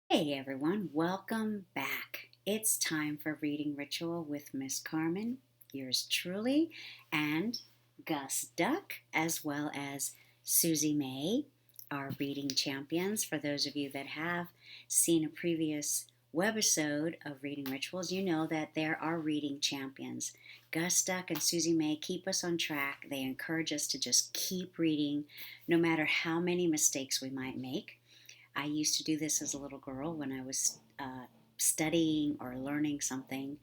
Hey everyone, welcome back. It's time for Reading Ritual with Miss Carmen, yours truly, and Gus Duck, as well as Susie May, our reading champions. For those of you that have seen a previous webisode of Reading Rituals, you know that there are reading champions. Gus Duck and Susie May keep us on track. They encourage us to just keep reading no matter how many mistakes we might make. I used to do this as a little girl when I was studying or learning something,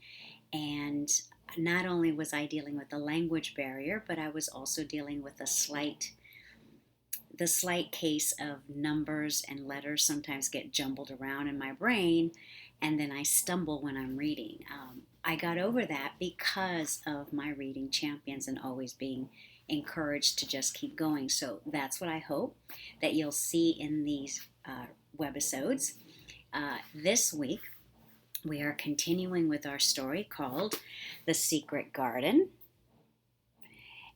and not only was I dealing with the language barrier, but I was also dealing with the slight case of numbers and letters sometimes get jumbled around in my brain, and then I stumble when I'm reading. I got over that because of my reading champions and always being encouraged to just keep going. So that's what I hope that you'll see in these webisodes. This week, we are continuing with our story called The Secret Garden.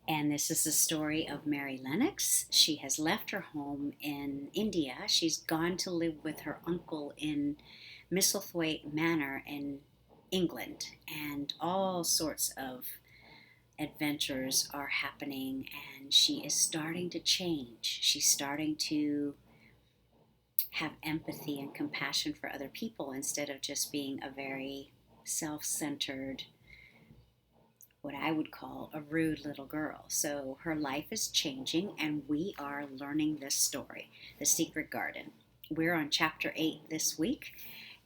And this is the story of Mary Lennox. She has left her home in India. She's gone to live with her uncle in Misselthwaite Manor in England. And all sorts of adventures are happening, and she is starting to change. She's starting to have empathy and compassion for other people instead of just being a very self-centered, what I would call a rude little girl. So her life is changing, and we are learning this story, The Secret Garden. We're on chapter 8 this week,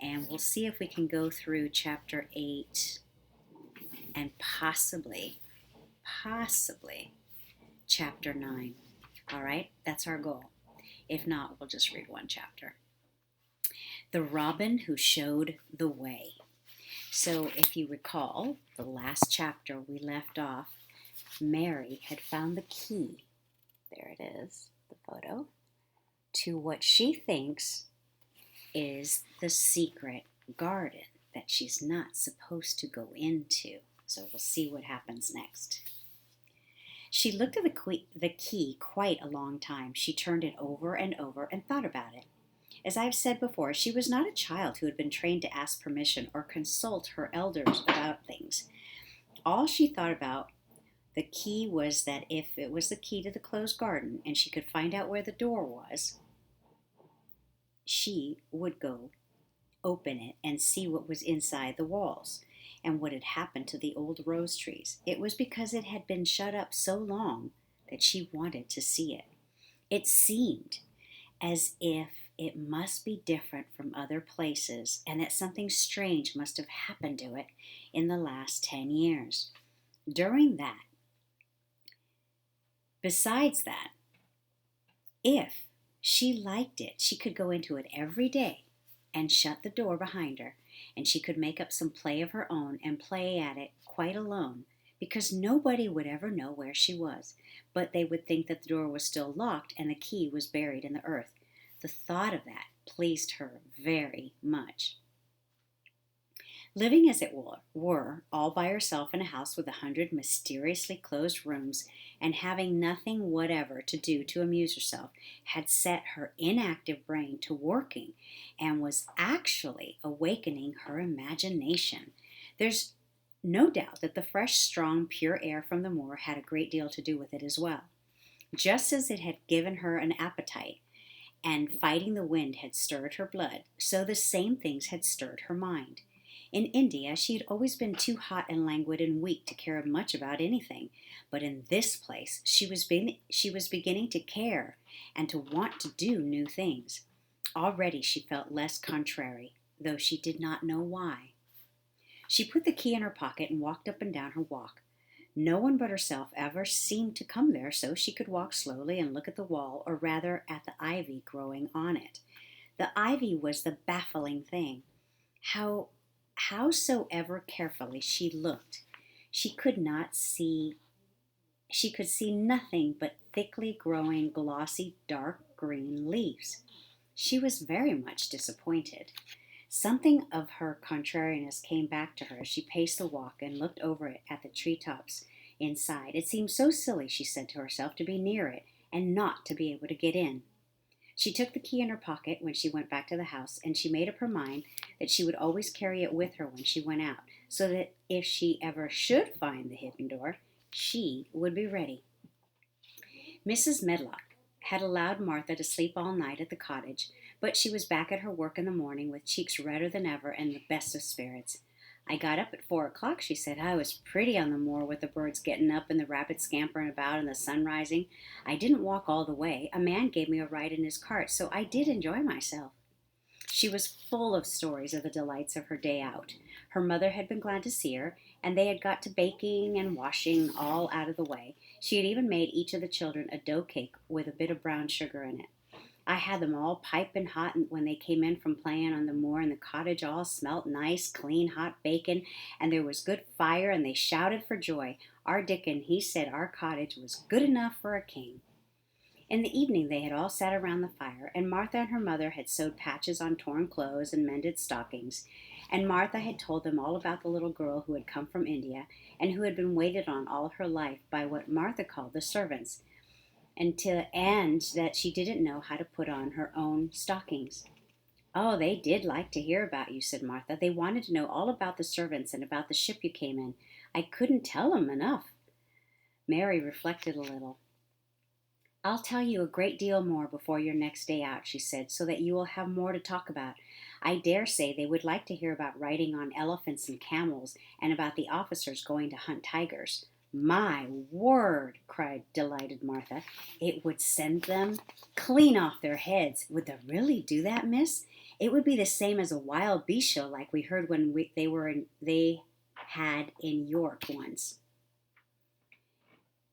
and we'll see if we can go through chapter 8 and possibly chapter 9. All right, that's our goal. If not, we'll just read one chapter. The Robin Who Showed the Way. So if you recall, the last chapter we left off, Mary had found the key, there it is, the photo, to what she thinks is the secret garden that she's not supposed to go into. So we'll see what happens next. She looked at the key quite a long time. She turned it over and over and thought about it. As I've said before, she was not a child who had been trained to ask permission or consult her elders about things. All she thought about the key was that if it was the key to the closed garden and she could find out where the door was, she would go open it and see what was inside the walls and what had happened to the old rose trees. It was because it had been shut up so long that she wanted to see it. It seemed as if it must be different from other places and that something strange must have happened to it in the last 10 years. Besides that, if she liked it, she could go into it every day and shut the door behind her, and she could make up some play of her own and play at it quite alone, because nobody would ever know where she was, but they would think that the door was still locked and the key was buried in the earth. The thought of that pleased her very much. Living as it were, all by herself in a house with 100 mysteriously closed rooms, and having nothing whatever to do to amuse herself, had set her inactive brain to working and was actually awakening her imagination. There's no doubt that the fresh, strong, pure air from the moor had a great deal to do with it as well. Just as it had given her an appetite, and fighting the wind had stirred her blood, so the same things had stirred her mind. In India, she had always been too hot and languid and weak to care much about anything, but in this place she was beginning to care and to want to do new things. Already she felt less contrary, though she did not know why. She put the key in her pocket and walked up and down her walk. No one but herself ever seemed to come there, so she could walk slowly and look at the wall, or rather at the ivy growing on it. The ivy was the baffling thing. Howsoever carefully she looked, she could see nothing but thickly growing, glossy, dark green leaves. She was very much disappointed. Something of her contrariness came back to her as she paced the walk and looked over it at the treetops inside. It seemed so silly, she said to herself, to be near it and not to be able to get in. She took the key in her pocket when she went back to the house, and she made up her mind that she would always carry it with her when she went out, so that if she ever should find the hidden door, she would be ready. Mrs. Medlock had allowed Martha to sleep all night at the cottage, but she was back at her work in the morning with cheeks redder than ever and the best of spirits. I got up at 4 o'clock, she said. I was pretty on the moor with the birds getting up and the rabbits scampering about and the sun rising. I didn't walk all the way. A man gave me a ride in his cart, so I did enjoy myself. She was full of stories of the delights of her day out. Her mother had been glad to see her, and they had got to baking and washing all out of the way. She had even made each of the children a dough cake with a bit of brown sugar in it. I had them all piping hot when they came in from playing on the moor, and the cottage all smelt nice, clean, hot bacon, and there was good fire, and they shouted for joy. Our Dickon, he said our cottage was good enough for a king. In the evening they had all sat around the fire, and Martha and her mother had sewed patches on torn clothes and mended stockings, and Martha had told them all about the little girl who had come from India, and who had been waited on all her life by what Martha called the servants, and that she didn't know how to put on her own stockings. Oh, they did like to hear about you, said Martha. They wanted to know all about the servants and about the ship you came in. I couldn't tell them enough. Mary reflected a little. I'll tell you a great deal more before your next day out, she said, so that you will have more to talk about. I dare say they would like to hear about riding on elephants and camels, and about the officers going to hunt tigers. My word, cried delighted Martha. It would send them clean off their heads. Would they really do that, miss? It would be the same as a wild beast show like we heard when they had in York once.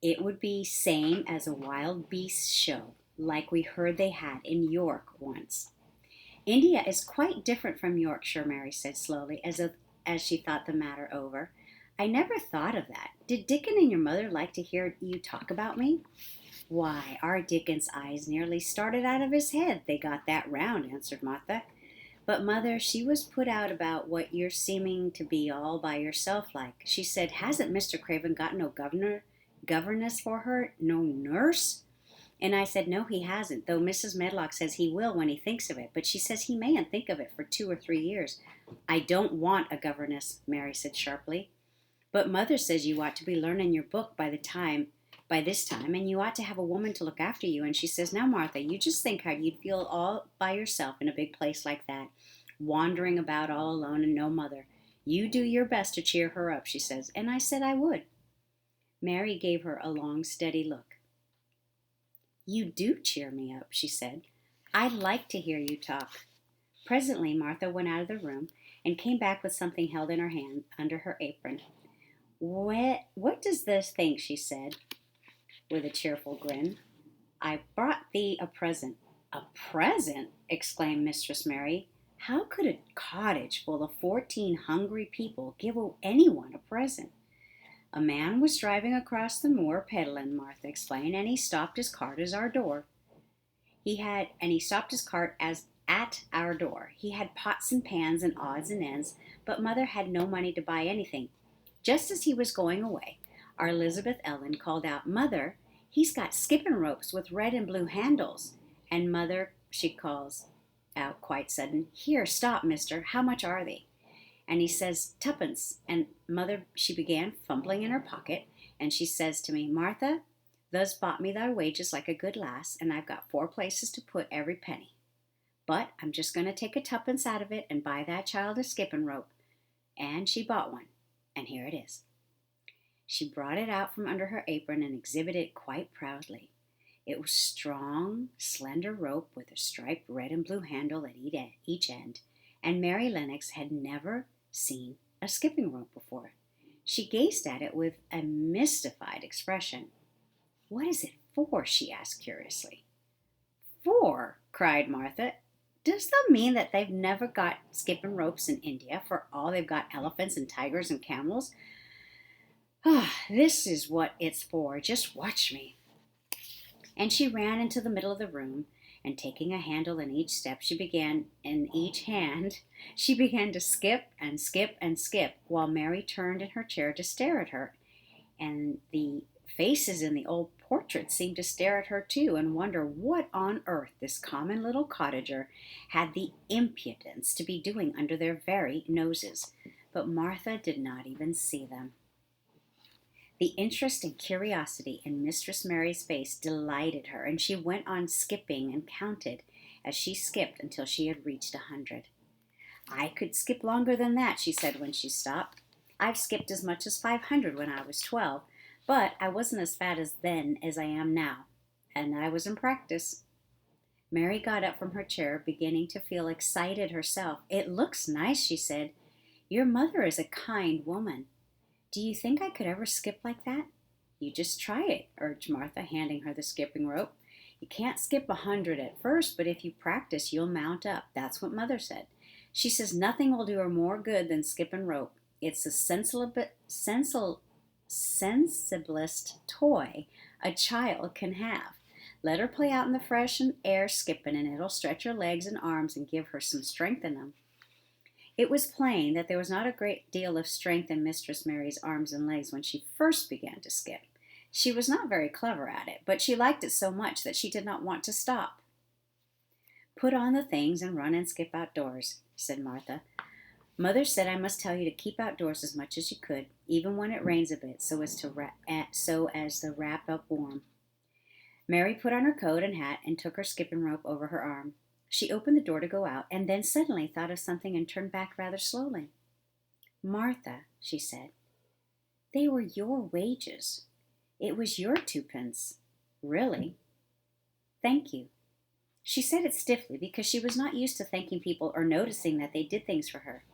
It would be same as a wild beast show like we heard they had in York once. India is quite different from Yorkshire, Mary said slowly, as she thought the matter over. I never thought of that. Did Dickon and your mother like to hear you talk about me? Why, our Dickon's eyes nearly started out of his head. They got that round, answered Martha. But mother, she was put out about what you're seeming to be all by yourself like. She said, hasn't Mr. Craven got no governess for her? No nurse? And I said, no, he hasn't, though Mrs. Medlock says he will when he thinks of it. But she says he mayn't think of it for 2 or 3 years. I don't want a governess, Mary said sharply. But mother says you ought to be learning your book by this time, and you ought to have a woman to look after you. And she says, now, Martha, you just think how you'd feel all by yourself in a big place like that, wandering about all alone and no mother. You do your best to cheer her up, she says. And I said I would. Mary gave her a long, steady look. You do cheer me up, she said. I like to hear you talk. Presently Martha went out of the room and came back with something held in her hand under her apron. What does this think? She said, with a cheerful grin. I brought thee a present. A present? Exclaimed Mistress Mary. How could a cottage full of 14 hungry people give anyone a present? A man was driving across the moor peddling, Martha explained, and he stopped his cart at our door. He had pots and pans and odds and ends, but mother had no money to buy anything. Just as he was going away, our Elizabeth Ellen called out, Mother, he's got skipping ropes with red and blue handles. And mother, she calls out quite sudden, Here, stop, mister, how much are they? And he says, 2pence. And mother, she began fumbling in her pocket, and she says to me, Martha, thou's bought me thy wages like a good lass, and I've got 4 places to put every penny. But I'm just going to take a 2pence out of it and buy that child a skipping rope. And she bought one, and here it is. She brought it out from under her apron and exhibited it quite proudly. It was strong, slender rope with a striped red and blue handle at each end, and Mary Lennox had never seen a skipping rope before. She gazed at it with a mystified expression. What is it for? She asked curiously. For? Cried Martha. Does that mean that they've never got skipping ropes in India, for all they've got elephants and tigers and camels? This is what it's for. Just watch me. And she ran into the middle of the room, and taking a handle in each step, she began to skip and skip and skip, while Mary turned in her chair to stare at her. And the faces in the old portraits seemed to stare at her too and wonder what on earth this common little cottager had the impudence to be doing under their very noses. But Martha did not even see them. The interest and curiosity in Mistress Mary's face delighted her, and she went on skipping and counted as she skipped until she had reached 100. "I could skip longer than that," she said when she stopped. "I've skipped as much as 500 when I was 12, but I wasn't as fat then as I am now, and I was in practice." Mary got up from her chair, beginning to feel excited herself. "It looks nice," she said. "Your mother is a kind woman. Do you think I could ever skip like that?" "You just try it," urged Martha, handing her the skipping rope. "You can't skip 100 at first, but if you practice, you'll mount up. That's what Mother said. She says nothing will do her more good than skipping rope. It's the sensiblest toy a child can have. Let her play out in the fresh air skipping, and it'll stretch her legs and arms and give her some strength in them." It was plain that there was not a great deal of strength in Mistress Mary's arms and legs when she first began to skip. She was not very clever at it, but she liked it so much that she did not want to stop. "Put on the things and run and skip outdoors," said Martha. "Mother said I must tell you to keep outdoors as much as you could, even when it rains a bit, so as to wrap up warm." Mary put on her coat and hat and took her skipping rope over her arm. She opened the door to go out, and then suddenly thought of something and turned back rather slowly. "Martha," she said, "they were your wages. It was your 2 pence. Really. Thank you." She said it stiffly because she was not used to thanking people or noticing that they did things for her.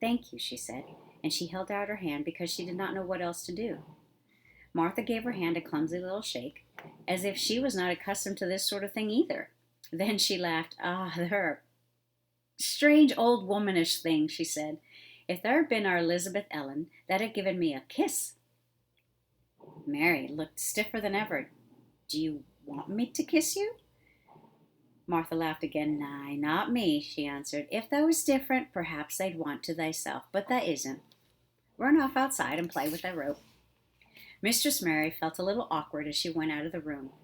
"Thank you," she said, and she held out her hand because she did not know what else to do. Martha gave her hand a clumsy little shake, as if she was not accustomed to this sort of thing either. Then she laughed. "Ah, they're a strange old womanish thing," she said. "If there had been our Elizabeth Ellen, that'd have given me a kiss." Mary looked stiffer than ever. "Do you want me to kiss you?" Martha laughed again. "Nay, not me," she answered. "If that was different, perhaps they'd want to thyself, but that isn't. Run off outside and play with that rope." Mistress Mary felt a little awkward as she went out of the room.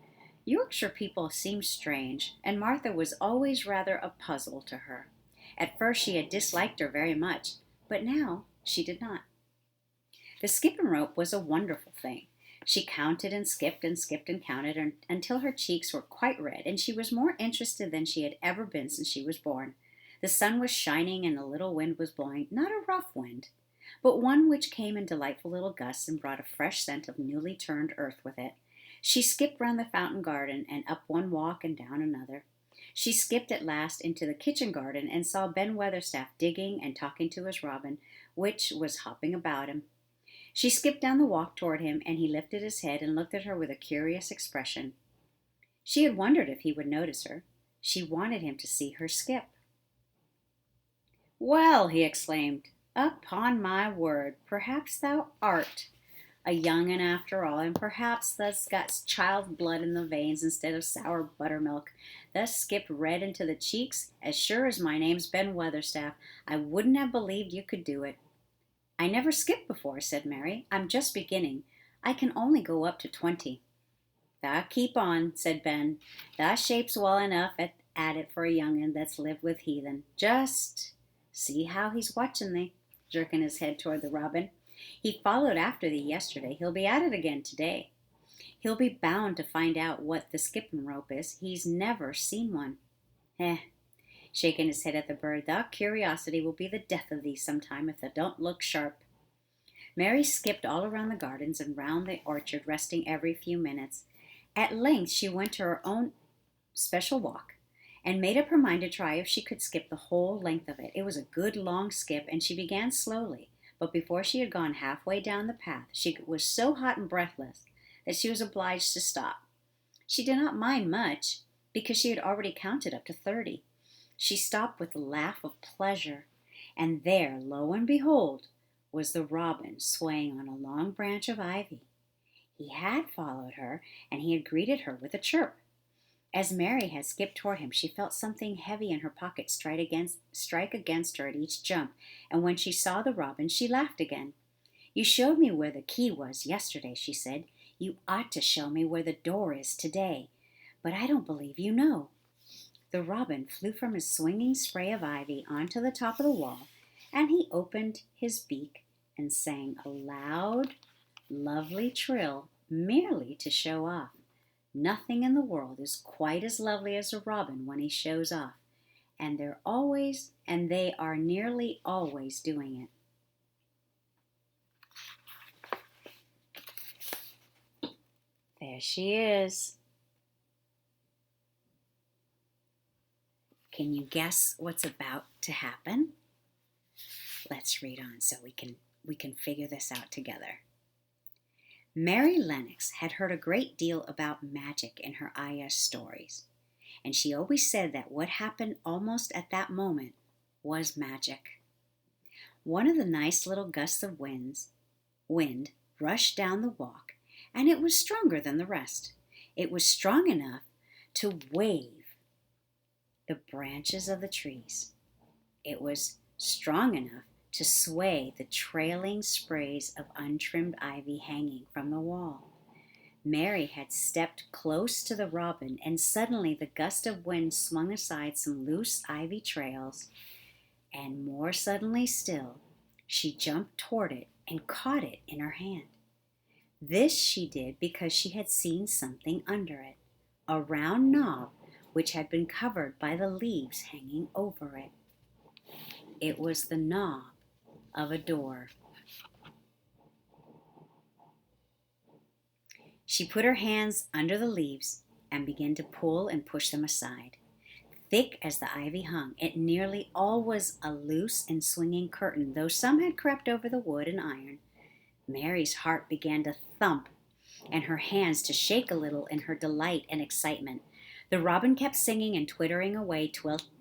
Yorkshire people seemed strange, and Martha was always rather a puzzle to her. At first she had disliked her very much, but now she did not. The skipping rope was a wonderful thing. She counted and skipped and counted until her cheeks were quite red, and she was more interested than she had ever been since she was born. The sun was shining and a little wind was blowing, not a rough wind, but one which came in delightful little gusts and brought a fresh scent of newly turned earth with it. She skipped round the fountain garden and up one walk and down another. She skipped at last into the kitchen garden and saw Ben Weatherstaff digging and talking to his robin, which was hopping about him. She skipped down the walk toward him, and he lifted his head and looked at her with a curious expression. She had wondered if he would notice her. She wanted him to see her skip. "Well," he exclaimed, "upon my word, perhaps thou art a young un after all, and perhaps thou'st got child blood in the veins instead of sour buttermilk. Thus skipped red into the cheeks. As sure as my name's Ben Weatherstaff, I wouldn't have believed you could do it." "I never skipped before," said Mary. "I'm just beginning. I can only go up to 20. "Thou keep on," said Ben. "Thy shape's well enough at it for a young un that's lived with heathen. Just see how he's watching thee," jerking his head toward the robin. "He followed after thee yesterday. He'll be at it again today. He'll be bound to find out what the skipping rope is. He's never seen one. Shaking his head at the bird, "Thy curiosity will be the death of thee sometime if thou don't look sharp." Mary skipped all around the gardens and round the orchard, resting every few minutes. At length she went to her own special walk and made up her mind to try if she could skip the whole length of it. It was a good long skip, and she began slowly, but before she had gone halfway down the path, she was so hot and breathless that she was obliged to stop. She did not mind much, because she had already counted up to 30. She stopped with a laugh of pleasure, and there, lo and behold, was the robin swaying on a long branch of ivy. He had followed her, and he had greeted her with a chirp. As Mary had skipped toward him, she felt something heavy in her pocket strike against her at each jump, and when she saw the robin, she laughed again. "You showed me where the key was yesterday," she said. You ought to show me where the door is today, but I don't believe you know." The robin flew from his swinging spray of ivy onto the top of the wall, and he opened his beak and sang a loud, lovely trill merely to show off. Nothing in the world is quite as lovely as a robin when he shows off, and they are nearly always doing it. There she is. Can you guess what's about to happen? Let's read on so we can figure this out together. Mary Lennox had heard a great deal about magic in her Aya's stories, and she always said that what happened almost at that moment was magic. One of the nice little gusts of wind rushed down the walk, and it was stronger than the rest. It was strong enough to wave the branches of the trees. It was strong enough to sway the trailing sprays of untrimmed ivy hanging from the wall. Mary had stepped close to the robin, and suddenly the gust of wind swung aside some loose ivy trails, and more suddenly still, she jumped toward it and caught it in her hand. This she did because she had seen something under it, a round knob which had been covered by the leaves hanging over it. It was the knob of a door. She put her hands under the leaves and began to pull and push them aside. Thick as the ivy hung, it nearly all was a loose and swinging curtain, though some had crept over the wood and iron. Mary's heart began to thump and her hands to shake a little in her delight and excitement. The robin kept singing and twittering away,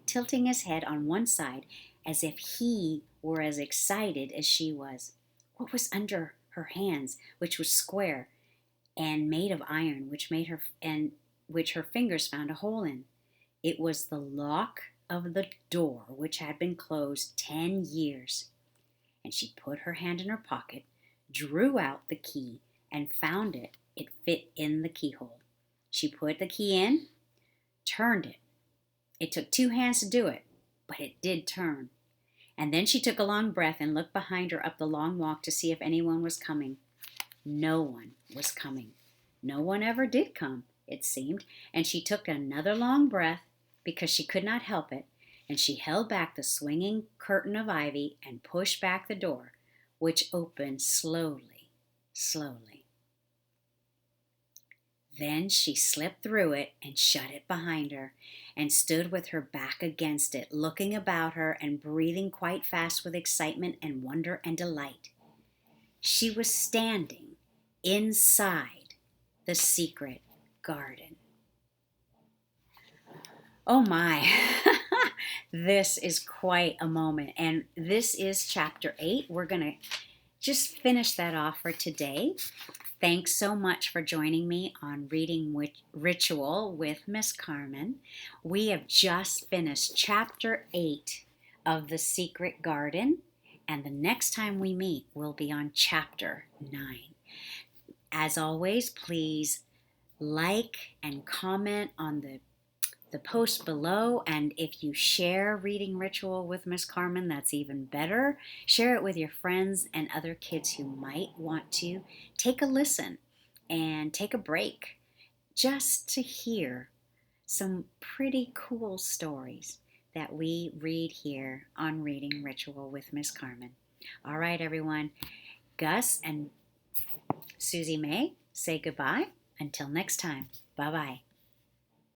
tilting his head on one side as if he were as excited as she was. What was under her hands, which was square and made of iron, which her fingers found a hole in? It was the lock of the door, which had been closed 10 years. And she put her hand in her pocket, drew out the key, and found it. It fit in the keyhole. She put the key in, turned it. It took 2 hands to do it, but it did turn. And then she took a long breath and looked behind her up the long walk to see if anyone was coming. No one was coming. No one ever did come, it seemed, and she took another long breath because she could not help it, and she held back the swinging curtain of ivy and pushed back the door, which opened slowly, slowly. Then she slipped through it and shut it behind her and stood with her back against it, looking about her and breathing quite fast with excitement and wonder and delight. She was standing inside the secret garden. Oh my, this is quite a moment. And this is chapter 8. We're going to just finish that off for today. Thanks so much for joining me on Reading Ritual with Miss Carmen. We have just finished chapter 8 of The Secret Garden, and the next time we meet will be on chapter 9. As always, please like and comment on the post below, and if you share Reading Ritual with Miss Carmen, that's even better. Share it with your friends and other kids who might want to take a listen and take a break just to hear some pretty cool stories that we read here on Reading Ritual with Miss Carmen. All right, everyone. Gus and Susie May say goodbye. Until next time. Bye-bye.